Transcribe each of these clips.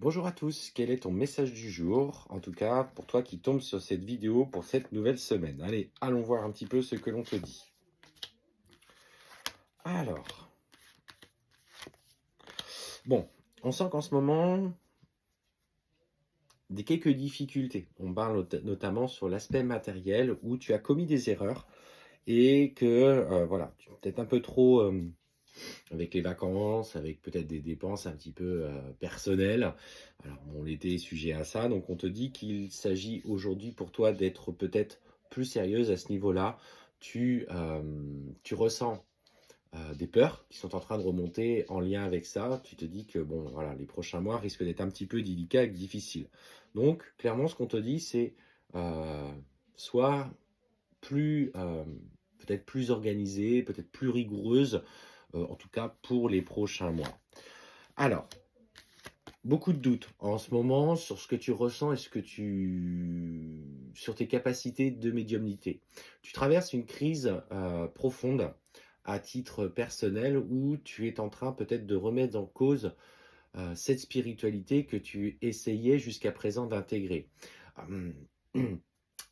Bonjour à tous, quel est ton message du jour? En tout cas, pour toi qui tombes sur cette vidéo pour cette nouvelle semaine. Allez, allons voir un petit peu ce que l'on te dit. Alors, bon, on sent qu'en ce moment, des quelques difficultés. On parle notamment sur l'aspect matériel où tu as commis des erreurs et que, voilà, tu es peut-être un peu trop avec les vacances, avec peut-être des dépenses un petit peu personnelles. Alors, bon, l'été est sujet à ça, donc on te dit qu'il s'agit aujourd'hui pour toi d'être peut-être plus sérieuse à ce niveau-là. Tu ressens des peurs qui sont en train de remonter en lien avec ça. Tu te dis que bon, voilà, les prochains mois risquent d'être un petit peu délicats et difficiles. Donc, clairement, ce qu'on te dit, c'est euh, soit plus, peut-être plus organisée, peut-être plus rigoureuse, en tout cas pour les prochains mois. Alors, beaucoup de doutes en ce moment sur ce que tu ressens et sur tes capacités de médiumnité. Tu traverses une crise profonde à titre personnel où tu es en train peut-être de remettre en cause cette spiritualité que tu essayais jusqu'à présent d'intégrer. Hum,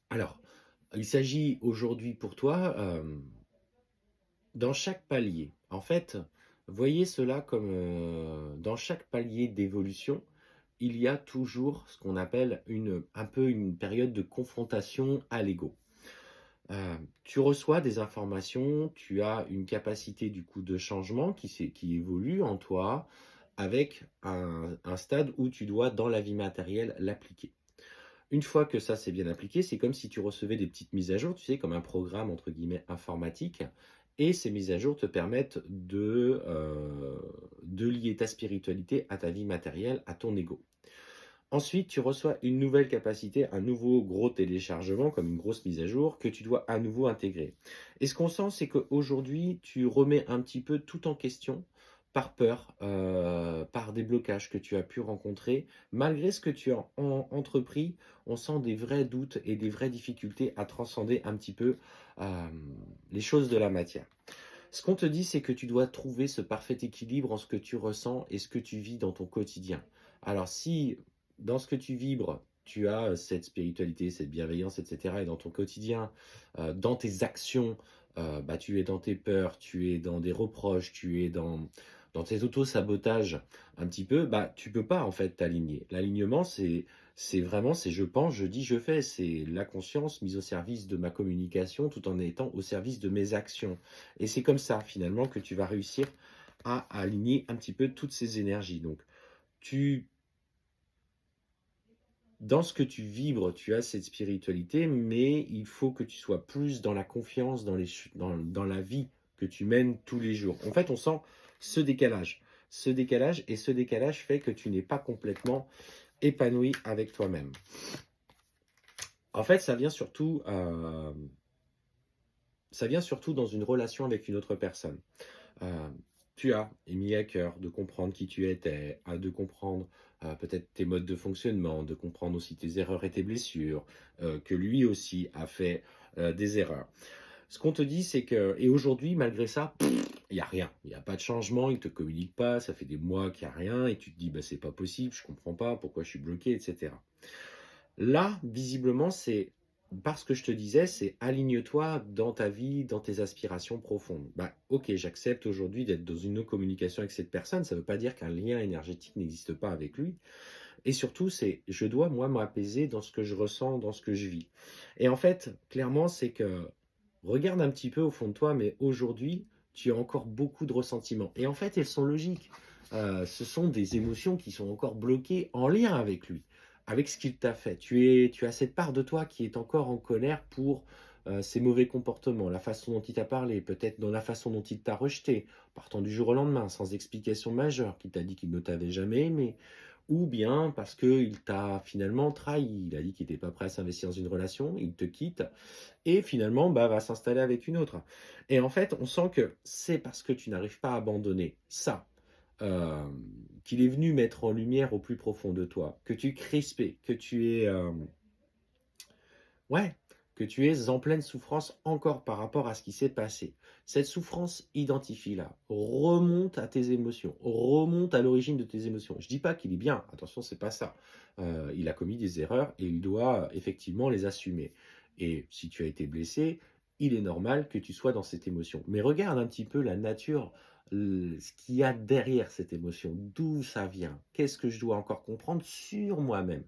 Alors, il s'agit aujourd'hui pour toi dans chaque palier. En fait, voyez cela comme dans chaque palier d'évolution, il y a toujours ce qu'on appelle un peu une période de confrontation à l'ego. Tu reçois des informations, tu as une capacité du coup de changement qui évolue en toi avec un stade où tu dois, dans la vie matérielle, l'appliquer. Une fois que ça c'est bien appliqué, c'est comme si tu recevais des petites mises à jour, tu sais, comme un programme entre guillemets informatique. Et ces mises à jour te permettent de lier ta spiritualité à ta vie matérielle, à ton ego. Ensuite, tu reçois une nouvelle capacité, un nouveau gros téléchargement, comme une grosse mise à jour, que tu dois à nouveau intégrer. Et ce qu'on sent, c'est qu'aujourd'hui, tu remets un petit peu tout en question par peur, par des blocages que tu as pu rencontrer. Malgré ce que tu as entrepris, on sent des vrais doutes et des vraies difficultés à transcender un petit peu euh, les choses de la matière. Ce qu'on te dit, c'est que tu dois trouver ce parfait équilibre en ce que tu ressens et ce que tu vis dans ton quotidien. Alors si dans ce que tu vibres, tu as cette spiritualité, cette bienveillance, etc., et dans ton quotidien, dans tes actions, bah, tu es dans tes peurs, tu es dans des reproches, tu es dans tes auto-sabotages un petit peu, bah, tu peux pas en fait t'aligner. L'alignement, c'est vraiment, c'est je pense, je dis, je fais. C'est la conscience mise au service de ma communication tout en étant au service de mes actions. Et c'est comme ça, finalement, que tu vas réussir à aligner un petit peu toutes ces énergies. Donc, tu, dans ce que tu vibres, tu as cette spiritualité, mais il faut que tu sois plus dans la confiance, dans la vie que tu mènes tous les jours. En fait, on sent ce décalage. Ce décalage fait que tu n'es pas complètement épanoui avec toi-même. En fait, ça vient surtout dans une relation avec une autre personne. Euh, Tu as mis à cœur de comprendre qui tu étais, de comprendre peut-être tes modes de fonctionnement, de comprendre aussi tes erreurs et tes blessures, que lui aussi a fait des erreurs. Ce qu'on te dit, c'est que, et aujourd'hui, malgré ça, il n'y a rien, il n'y a pas de changement, il ne te communique pas, ça fait des mois qu'il n'y a rien, et tu te dis, bah, c'est pas possible, je comprends pas, pourquoi je suis bloqué, etc. Là, visiblement, c'est parce que je te disais, c'est aligne-toi dans ta vie, dans tes aspirations profondes. Bah, ok, j'accepte aujourd'hui d'être dans une communication avec cette personne. Ça ne veut pas dire qu'un lien énergétique n'existe pas avec lui. Et surtout, c'est je dois, moi, m'apaiser dans ce que je ressens, dans ce que je vis. Et en fait, clairement, c'est que regarde un petit peu au fond de toi, mais aujourd'hui, tu as encore beaucoup de ressentiments. Et en fait, elles sont logiques. Ce sont des émotions qui sont encore bloquées en lien avec lui, avec ce qu'il t'a fait. Tu as cette part de toi qui est encore en colère pour ses mauvais comportements, la façon dont il t'a parlé, peut-être dans la façon dont il t'a rejeté, partant du jour au lendemain, sans explication majeure, qu'il t'a dit qu'il ne t'avait jamais aimé, ou bien parce qu'il t'a finalement trahi. Il a dit qu'il n'était pas prêt à s'investir dans une relation, il te quitte, et finalement bah, va s'installer avec une autre. Et en fait, on sent que c'est parce que tu n'arrives pas à abandonner ça, euh, qu'il est venu mettre en lumière au plus profond de toi, que tu es crispé, que tu es... ouais, que tu es en pleine souffrance encore par rapport à ce qui s'est passé. Cette souffrance, identifie-la, remonte à tes émotions, remonte à l'origine de tes émotions. Je dis pas qu'il est bien, attention, c'est pas ça. Il a commis des erreurs et il doit effectivement les assumer. Et si tu as été blessé, il est normal que tu sois dans cette émotion. Mais regarde un petit peu la nature, ce qu'il y a derrière cette émotion, d'où ça vient, qu'est-ce que je dois encore comprendre sur moi-même.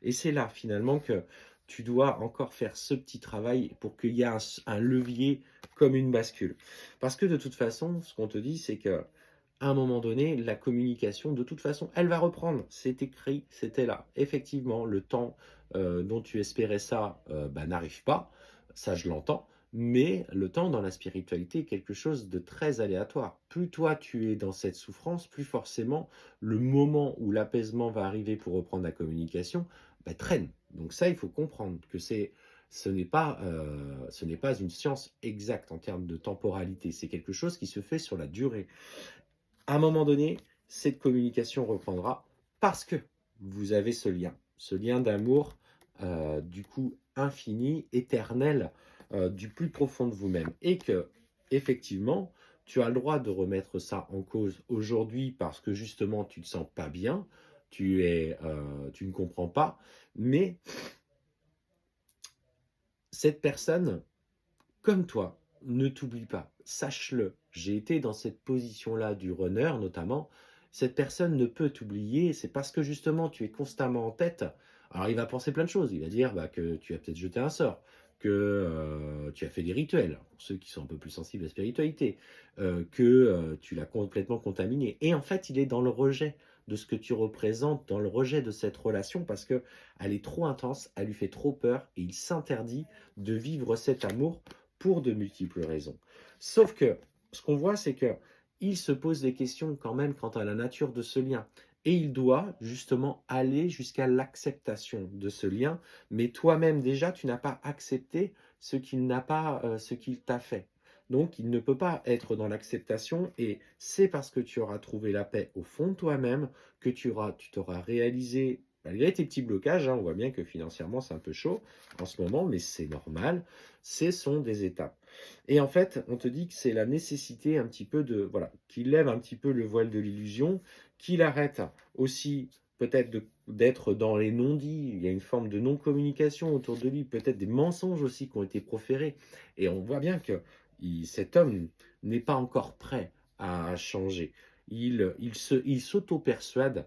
Et c'est là finalement que tu dois encore faire ce petit travail pour qu'il y ait un levier comme une bascule. Parce que de toute façon, ce qu'on te dit, c'est que à un moment donné, la communication, de toute façon, elle va reprendre. C'est écrit, c'était là. Effectivement, le temps dont tu espérais ça n'arrive pas. Ça, je l'entends. Mais le temps dans la spiritualité est quelque chose de très aléatoire. Plus toi tu es dans cette souffrance, plus forcément le moment où l'apaisement va arriver pour reprendre la communication traîne. Donc ça, il faut comprendre que ce n'est pas une science exacte en termes de temporalité. C'est quelque chose qui se fait sur la durée. À un moment donné, cette communication reprendra parce que vous avez ce lien d'amour, du coup infini, éternel, du plus profond de vous-même. Et que, effectivement, tu as le droit de remettre ça en cause aujourd'hui parce que justement tu ne te sens pas bien, tu ne comprends pas, mais cette personne, comme toi, ne t'oublie pas, sache-le. J'ai été dans cette position-là du runner notamment. Cette personne ne peut t'oublier, c'est parce que justement tu es constamment en tête. Alors il va penser plein de choses, il va dire que tu as peut-être jeté un sort, que tu as fait des rituels, pour ceux qui sont un peu plus sensibles à la spiritualité, que tu l'as complètement contaminé. Et en fait, il est dans le rejet de ce que tu représentes, dans le rejet de cette relation, parce que elle est trop intense, elle lui fait trop peur, et il s'interdit de vivre cet amour pour de multiples raisons. Sauf que ce qu'on voit, c'est que il se pose des questions quand même quant à la nature de ce lien. Et il doit justement aller jusqu'à l'acceptation de ce lien. Mais toi-même déjà, tu n'as pas accepté ce qu'il t'a fait. Donc, il ne peut pas être dans l'acceptation. Et c'est parce que tu auras trouvé la paix au fond de toi-même que tu t'auras réalisé, malgré tes petits blocages, on voit bien que financièrement c'est un peu chaud en ce moment, mais c'est normal, ce sont des étapes. Et en fait, on te dit que c'est la nécessité un petit peu voilà, qu'il lève un petit peu le voile de l'illusion, qu'il arrête aussi peut-être d'être dans les non-dits, il y a une forme de non-communication autour de lui, peut-être des mensonges aussi qui ont été proférés. Et on voit bien que cet homme n'est pas encore prêt à changer. Il s'auto-persuade,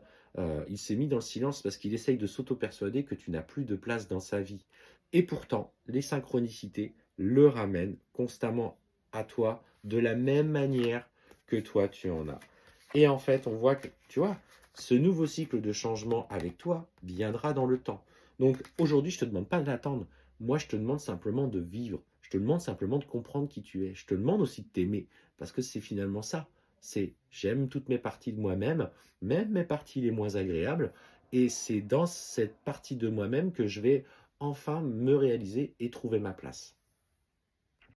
il s'est mis dans le silence parce qu'il essaye de s'auto-persuader que tu n'as plus de place dans sa vie. Et pourtant, les synchronicités le ramènent constamment à toi de la même manière que toi tu en as. Et en fait, on voit que, tu vois, ce nouveau cycle de changement avec toi viendra dans le temps. Donc aujourd'hui, je ne te demande pas d'attendre. Moi, je te demande simplement de vivre. Je te demande simplement de comprendre qui tu es. Je te demande aussi de t'aimer. Parce que c'est finalement ça. C'est j'aime toutes mes parties de moi-même, même mes parties les moins agréables. Et c'est dans cette partie de moi-même que je vais enfin me réaliser et trouver ma place.